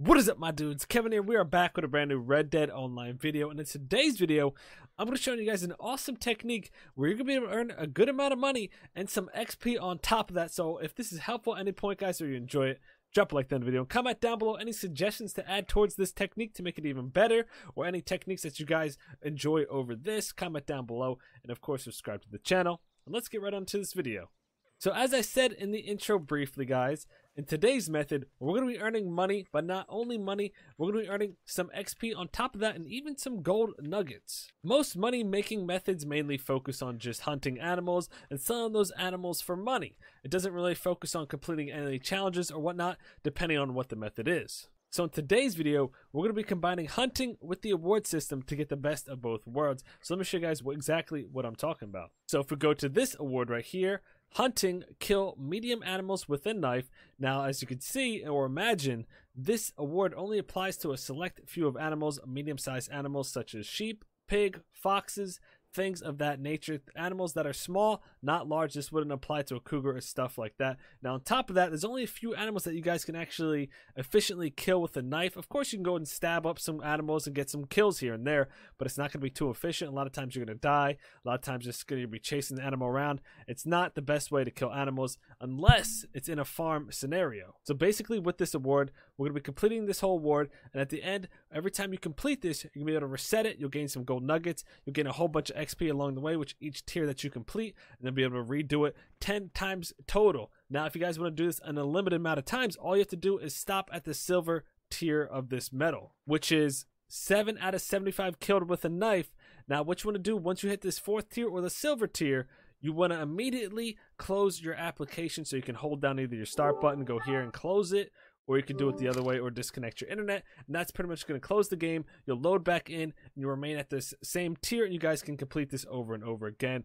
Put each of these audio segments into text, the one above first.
What is up, my dudes? Kevin here. We are back with a brand new Red Dead Online video, and in today's video I'm going to show you guys an awesome technique where you're going to be able to earn a good amount of money and some XP on top of that. So if this is helpful at any point, guys, or you enjoy it, drop a like on the video and comment down below any suggestions to add towards this technique to make it even better, or any techniques that you guys enjoy over this. Comment down below, and of course subscribe to the channel, and let's get right on to this video. So as I said in the intro briefly, guys, in today's method, we're going to be earning money, but not only money, we're going to be earning some XP on top of that and even some gold nuggets. Most money-making methods mainly focus on just hunting animals and selling those animals for money. It doesn't really focus on completing any challenges or whatnot, depending on what the method is. So in today's video, we're going to be combining hunting with the award system to get the best of both worlds. So let me show you guys exactly what I'm talking about. So if we go to this award right here, hunting, kill medium animals with a knife. Now, as you can see or imagine, this award only applies to a select few of animals, medium-sized animals such as sheep, pig, foxes, things of that nature. Animals that are small, not large. This wouldn't apply to a cougar or stuff like that. Now, on top of that, there's only a few animals that you guys can actually efficiently kill with a knife. Of course, you can go and stab up some animals and get some kills here and there, but it's not going to be too efficient. A lot of times you're going to die. A lot of times you're just going to be chasing the animal around. It's not the best way to kill animals unless it's in a farm scenario. So basically with this award, we're going to be completing this whole award, and at the end, every time you complete this, you're going to be able to reset it. You'll gain some gold nuggets. You'll gain a whole bunch of XP along the way, which each tier that you complete, and then be able to redo it 10 times total. Now, if you guys want to do this an unlimited amount of times, all you have to do is stop at the silver tier of this medal, which is 7 out of 75 killed with a knife. Now, what you want to do once you hit this 4th tier or the silver tier, you want to immediately close your application. So you can hold down either your start button, go here and close it, or you can do it the other way or disconnect your internet, and that's pretty much going to close the game. You'll load back in and you'll remain at this same tier, and you guys can complete this over and over again.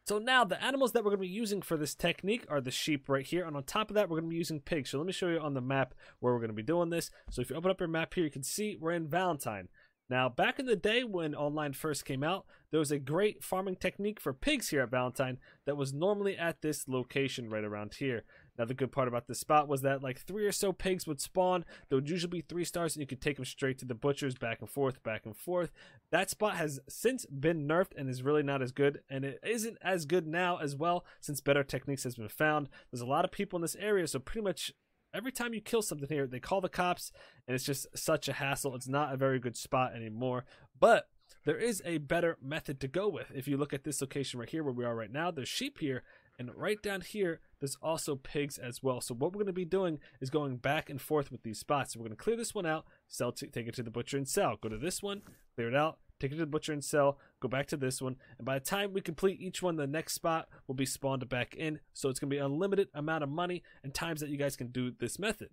So now the animals that we're going to be using for this technique are the sheep right here, and on top of that we're going to be using pigs. So let me show you on the map where we're going to be doing this. So if you open up your map here, you can see we're in Valentine. Now, back in the day when online first came out, there was a great farming technique for pigs here at Valentine that was normally at this location right around here. Now, the good part about this spot was that like 3 or so pigs would spawn. There would usually be 3 stars, and you could take them straight to the butchers, back and forth, back and forth. That spot has since been nerfed and is really not as good, and it isn't as good now as well since better techniques has been found. There's a lot of people in this area, so pretty much every time you kill something here, they call the cops, and it's just such a hassle. It's not a very good spot anymore, but there is a better method to go with. If you look at this location right here where we are right now, there's sheep here, and right down here, there's also pigs as well. So what we're going to be doing is going back and forth with these spots. So we're going to clear this one out, take it to the butcher and sell. Go to this one, clear it out, take it to the butcher and sell, go back to this one, and by the time we complete each one, the next spot will be spawned back in. So it's going to be an unlimited amount of money and times that you guys can do this method.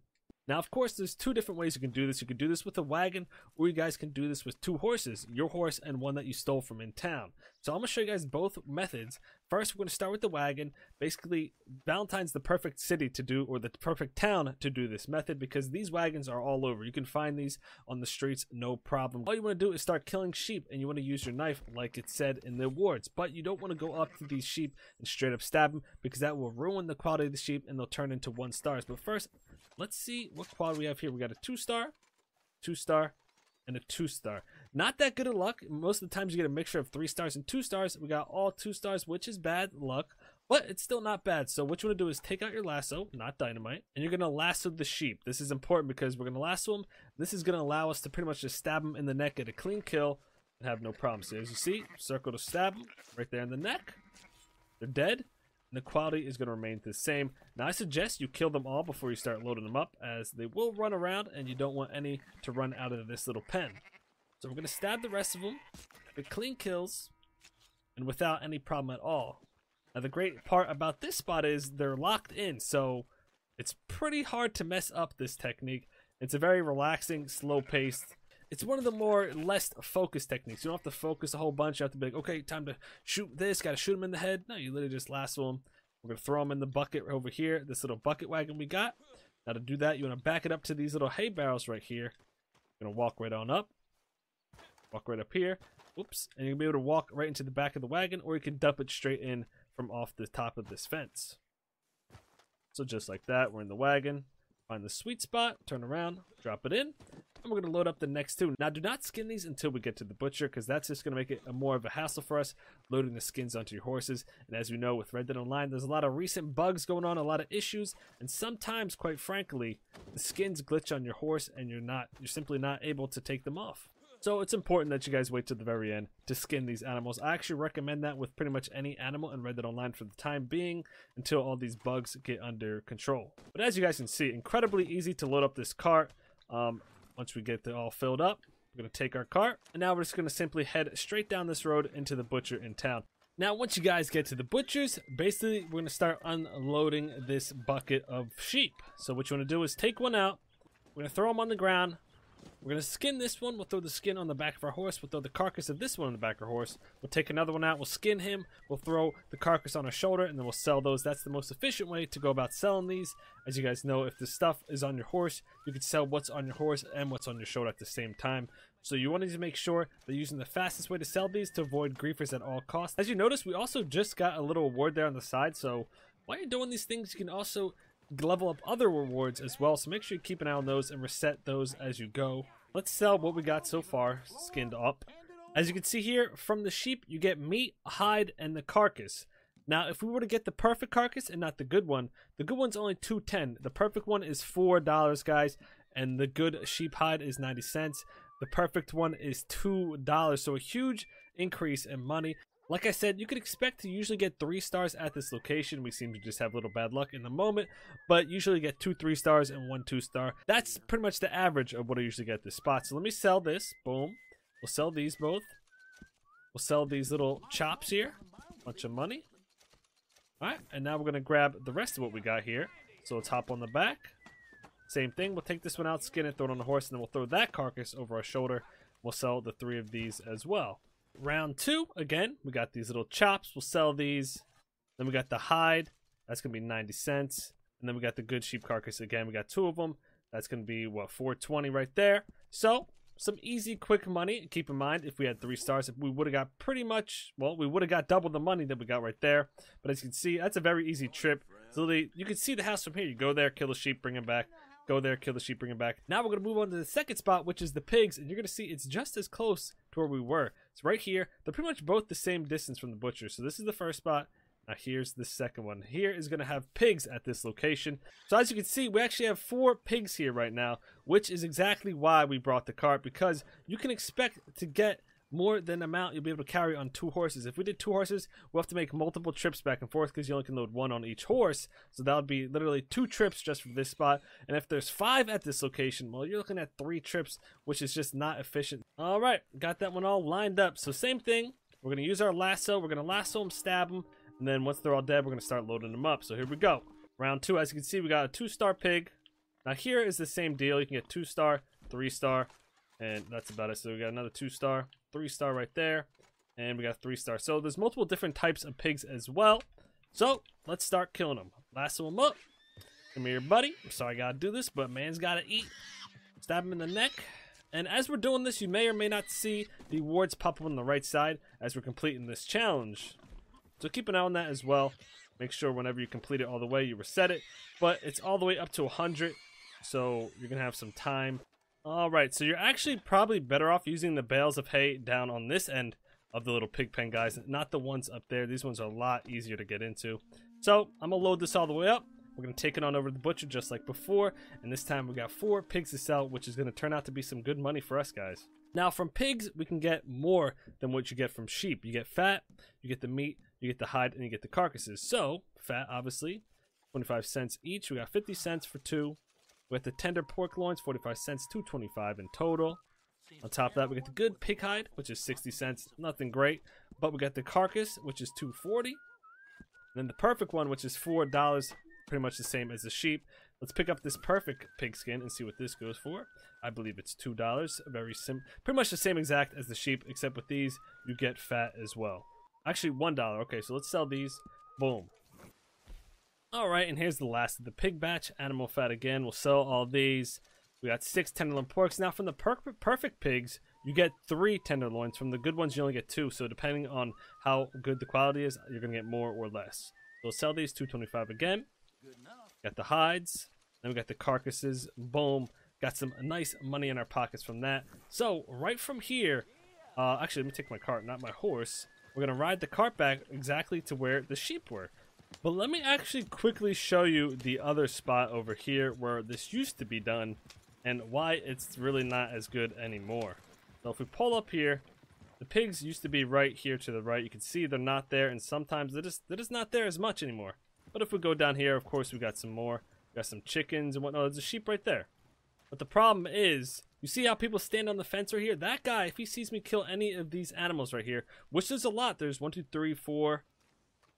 Now, of course, there's 2 different ways you can do this. You can do this with a wagon, or you guys can do this with 2 horses, your horse and one that you stole from in town. So I'm going to show you guys both methods. First, we're going to start with the wagon. Basically, Valentine's the perfect city to do, or the perfect town to do this method, because these wagons are all over. You can find these on the streets, no problem. All you want to do is start killing sheep, and you want to use your knife like it said in the awards. But you don't want to go up to these sheep and straight up stab them, because that will ruin the quality of the sheep, and they'll turn into 1 stars. But first, let's see what quality we have here. We got a 2-star, 2-star, and a 2-star. Not that good of luck. Most of the times you get a mixture of 3 stars and 2 stars. We got all 2 stars, which is bad luck, but it's still not bad. So what you want to do is take out your lasso, not dynamite, and you're going to lasso the sheep. This is important because we're going to lasso them. This is going to allow us to pretty much just stab them in the neck, get a clean kill, and have no problems. So as you see, circle to stab them right there in the neck. They're dead. And the quality is going to remain the same. Now, I suggest you kill them all before you start loading them up, as they will run around, and you don't want any to run out of this little pen. So we're going to stab the rest of them, get clean kills, and without any problem at all. Now, the great part about this spot is they're locked in, so it's pretty hard to mess up this technique. It's a very relaxing, slow-paced. It's one of the less focused techniques. You don't have to focus a whole bunch. You have to be like, okay, time to shoot this. Got to shoot him in the head. No, you literally just lasso him. We're going to throw him in the bucket over here, this little bucket wagon we got. Now, to do that, you want to back it up to these little hay barrels right here. You're going to walk right on up. Walk right up here. Oops. And you'll be able to walk right into the back of the wagon, or you can dump it straight in from off the top of this fence. So just like that, we're in the wagon. Find the sweet spot, turn around, drop it in, and we're going to load up the next two. Now, do not skin these until we get to the butcher, because that's just going to make it more of a hassle for us, loading the skins onto your horses. And as we know, with Red Dead Online, there's a lot of recent bugs going on, a lot of issues, and sometimes, quite frankly, the skins glitch on your horse, and you're simply not able to take them off. So it's important that you guys wait to the very end to skin these animals. I actually recommend that with pretty much any animal in Red Dead Online for the time being, until all these bugs get under control. But as you guys can see, incredibly easy to load up this cart. Once we get it all filled up, we're going to take our cart, and now we're just going to simply head straight down this road into the butcher in town. Now, once you guys get to the butchers, basically we're going to start unloading this bucket of sheep. So what you want to do is take one out, we're going to throw them on the ground. We're going to skin this one. We'll throw the skin on the back of our horse. We'll throw the carcass of this one on the back of our horse. We'll take another one out. We'll skin him. We'll throw the carcass on our shoulder, and then we'll sell those. That's the most efficient way to go about selling these. As you guys know, if the stuff is on your horse, you can sell what's on your horse and what's on your shoulder at the same time. So you want to make sure that you're using the fastest way to sell these to avoid griefers at all costs. As you notice, we also just got a little award there on the side. So while you're doing these things, you can also level up other rewards as well, so make sure you keep an eye on those and reset those as you go. Let's sell what we got so far skinned up. As you can see here, from the sheep you get meat, hide, and the carcass. Now if we were to get the perfect carcass and not the good one, the good one's only $2.10. The perfect one is $4, guys, and the good sheep hide is 90 cents. The perfect one is $2, so a huge increase in money. Like I said, you could expect to usually get 3 stars at this location. We seem to just have a little bad luck in the moment, but usually get 2 3 stars and 1 2 star. That's pretty much the average of what I usually get at this spot. So let me sell this. Boom. We'll sell these both. We'll sell these little chops here. Bunch of money. Alright, and now we're going to grab the rest of what we got here. So let's hop on the back. Same thing. We'll take this one out, skin it, throw it on the horse, and then we'll throw that carcass over our shoulder. We'll sell the 3 of these as well. Round 2, again, we got these little chops. We'll sell these. Then we got the hide. That's going to be 90 cents. And then we got the good sheep carcass again. We got 2 of them. That's going to be, what, $4.20 right there. So, some easy, quick money. Keep in mind, if we had 3 stars, if we would have got pretty much, well, we would have got double the money that we got right there. But as you can see, that's a very easy trip. So you can see the house from here. You go there, kill the sheep, bring them back. Go there, kill the sheep, bring them back. Now we're going to move on to the second spot, which is the pigs. And you're going to see it's just as close to where we were. It's right here. They're pretty much both the same distance from the butcher. So this is the first spot. Now here's the second one. Here is going to have pigs at this location. So as you can see, we actually have 4 pigs here right now, which is exactly why we brought the cart, because you can expect to get more than the amount you'll be able to carry on 2 horses. If we did 2 horses, we'll have to make multiple trips back and forth because you only can load 1 on each horse. So that would be literally 2 trips just for this spot. And if there's 5 at this location, well, you're looking at 3 trips, which is just not efficient. All right, got that one all lined up. So same thing. We're going to use our lasso. We're going to lasso them, stab them. And then once they're all dead, we're going to start loading them up. So here we go. Round 2, as you can see, we got a 2-star pig. Now here is the same deal. You can get 2-star, 3-star, and that's about it. So we got another 2-star. 3-star right there, and we got 3-star. So there's multiple different types of pigs as well. So let's start killing them. Lasso them up. Come here, buddy. I'm sorry I gotta do this, but man's gotta eat. Stab him in the neck. And as we're doing this, you may or may not see the awards pop up on the right side as we're completing this challenge. So keep an eye on that as well. Make sure whenever you complete it all the way, you reset it. But it's all the way up to 100, so you're gonna have some time. Alright, so you're actually probably better off using the bales of hay down on this end of the little pig pen, guys, not the ones up there. These ones are a lot easier to get into. So, I'm going to load this all the way up. We're going to take it on over to the butcher just like before, and this time we got 4 pigs to sell, which is going to turn out to be some good money for us, guys. Now, from pigs, we can get more than what you get from sheep. You get fat, you get the meat, you get the hide, and you get the carcasses. So, fat, obviously, 25 cents each. We got 50 cents for 2. With the tender pork loins, 45 cents, $2.25 in total. On top of that, we get the good pig hide, which is 60 cents. Nothing great. But we got the carcass, which is $2.40. And then the perfect one, which is $4, pretty much the same as the sheep. Let's pick up this perfect pig skin and see what this goes for. I believe it's $2. Pretty much the same exact as the sheep, except with these, you get fat as well. Actually, $1. Okay, so let's sell these. Boom. Alright, and here's the last of the pig batch. Animal fat again. We'll sell all these. We got 6 tenderloin porks. Now, from the perfect pigs, you get 3 tenderloins. From the good ones, you only get 2. So, depending on how good the quality is, you're going to get more or less. So, we'll sell these. $2.25 again. Got the hides. Then we got the carcasses. Boom. Got some nice money in our pockets from that. So right from here, actually, let me take my cart, not my horse. We're going to ride the cart back exactly to where the sheep were. But let me actually quickly show you the other spot over here where this used to be done and why it's really not as good anymore. So if we pull up here, the pigs used to be right here to the right. You can see they're not there, and sometimes they're just not there as much anymore. But if we go down here, of course, we got some more. We got some chickens and whatnot. There's a sheep right there. But the problem is, you see how people stand on the fence right here? That guy, if he sees me kill any of these animals right here, which there's a lot. There's 1, 2, 3, 4.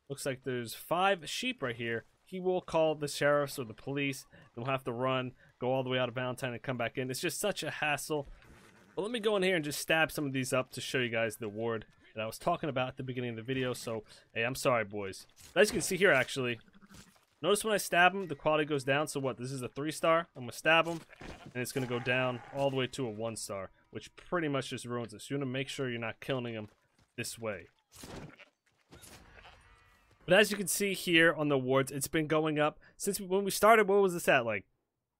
Looks like there's 5 sheep right here. He will call the sheriffs or the police. Then we'll have to run, go all the way out of Valentine and come back in. It's just such a hassle. But let me go in here and just stab some of these up to show you guys the ward that I was talking about at the beginning of the video. So, hey, I'm sorry, boys. As you can see here, actually, notice when I stab him, the quality goes down. So what? This is a 3-star. I'm going to stab him, and it's going to go down all the way to a 1-star, which pretty much just ruins it. So you want to make sure you're not killing him this way. But as you can see here on the awards, it's been going up. Since when we started, what was this at? Like,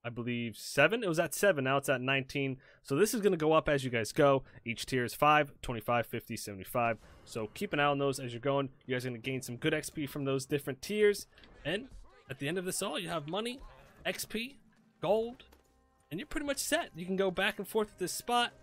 I believe 7? It was at 7. Now it's at 19. So this is going to go up as you guys go. Each tier is 5, 25, 50, 75. So keep an eye on those as you're going. You guys are going to gain some good XP from those different tiers. And at the end of this all, you have money, XP, gold, and you're pretty much set. You can go back and forth at this spot.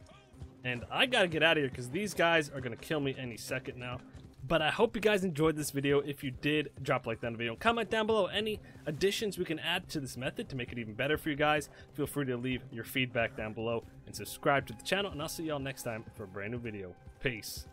And I got to get out of here because these guys are going to kill me any second now. But I hope you guys enjoyed this video. If you did, drop a like down the video. Comment down below any additions we can add to this method to make it even better for you guys. Feel free to leave your feedback down below and subscribe to the channel. And I'll see y'all next time for a brand new video. Peace.